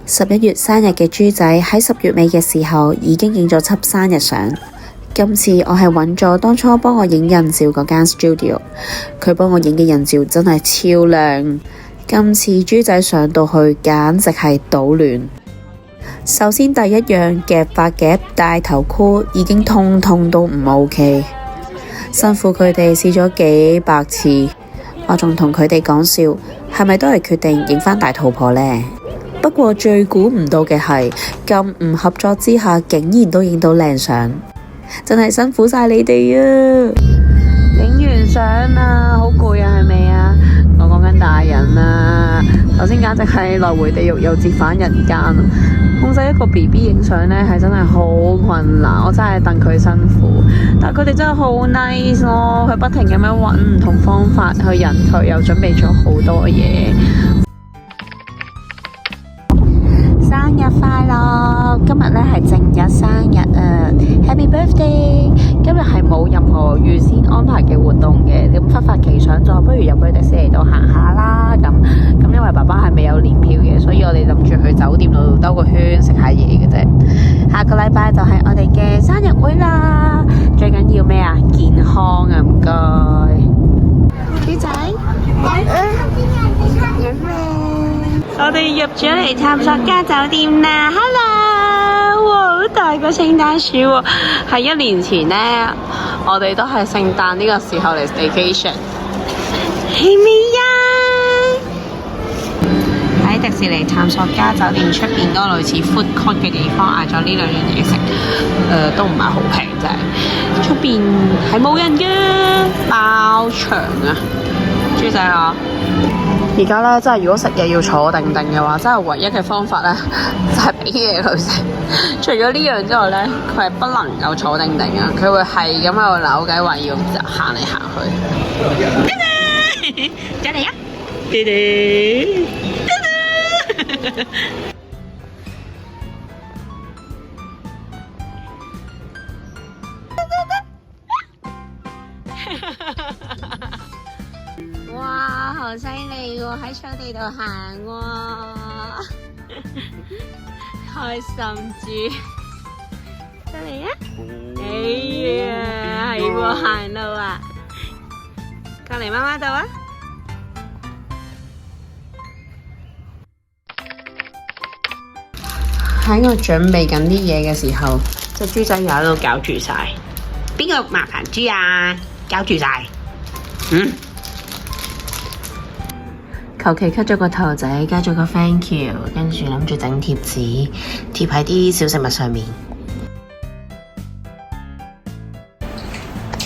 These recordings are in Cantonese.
11月生日嘅豬仔喺10月尾嘅時候已經影咗輯生日相。今次我係揾咗當初幫我影人照嗰間 studio， 佢幫我影嘅人照真係超靚。今次豬仔上到去簡直係搗亂。首先第一樣夾髮夾戴頭箍已經通通都唔 OK， 辛苦佢哋試咗幾百次，我仲同佢哋講笑，係咪都係決定影返大肚婆呢？不過最估唔到嘅係咁唔合作之下，竟然都影到靚相。真係辛苦晒你哋啊！影完相啦，好攰啊，係咪啊？我講緊大人啊，頭先簡直係來回地獄又折返人間啊！控制一個 BB 影相呢係真係好困難，我真係戥佢辛苦，但係佢哋真係好 nice 咯，佢不停咁樣揾唔同方法去引佢，又準備咗好多嘢。生日快樂！今日咧係正日生日啊 ！Happy birthday！ 今日係冇任何預先安排嘅活動嘅，咁忽發奇想咗，不如入去迪士尼度行下啦。咁因為爸爸係未有年票嘅，所以我哋諗住去酒店度兜個圈食下嘢嘅啫。下個禮拜就係我哋嘅生日會啦，最緊要咩啊？健康啊，唔該。豬仔，我哋入咗嚟探索家酒店啦 ！Hello， 哇，好大個聖誕樹喎！係1年前呢，我哋都係聖誕呢個時候嚟 staycation， 係咪呀？喺迪士尼探索家酒店出邊嗰個類似 food court 嘅地方，嗌咗呢兩樣嘢食，都唔係好平啫。出邊係冇人嘅，包場啊！豬仔啊！而家咧，真係如果食嘢要坐定定嘅話，真係唯一嘅方法咧，就係俾嘢佢食。除咗呢樣之外咧，佢係不能夠坐定定啊！佢會係咁喺度扭計，話要行嚟行去。再嚟啊！爹哋，哇，好犀利喎！喺草地度行喎，開心豬，出嚟啊！哎呀，係喎，行路啊！過嚟媽媽度啊！喺我準備緊啲嘢嘅時候，隻豬仔又喺度搞住晒。邊個麻煩豬啊？搞住晒。求其 cut 咗個頭仔，加咗個 thank you， 跟住諗住整貼紙貼喺啲小食物上面。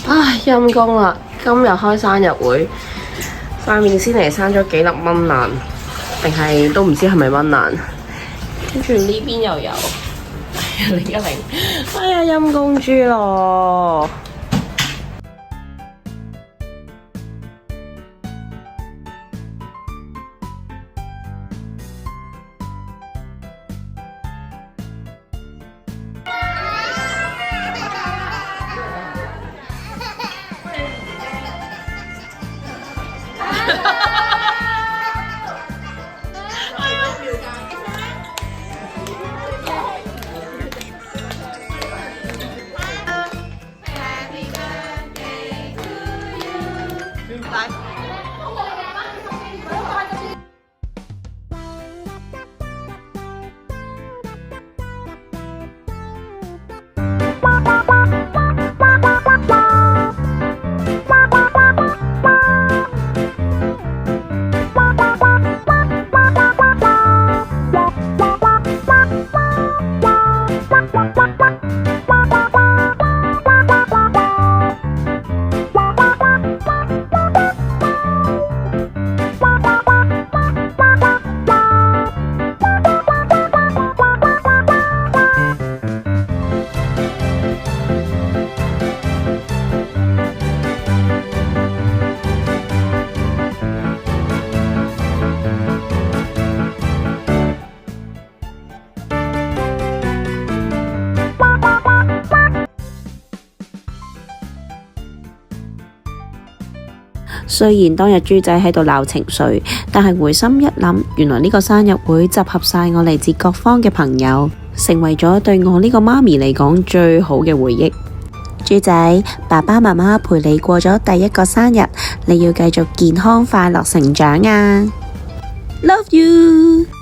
唉，陰公啦！今日開生日會，塊面先嚟生咗幾粒蚊爛，定係都唔知係咪蚊爛。跟住呢邊又有010，哎呀，陰公豬咯！雖然當日豬仔喺度鬧情緒，但係回心一諗，原來呢個生日會集合晒我嚟自各方嘅朋友，成為咗對我呢個媽咪嚟講最好嘅回憶。豬仔，爸爸媽媽陪你過咗第一個生日，你要繼續健康快樂成長啊！Love you。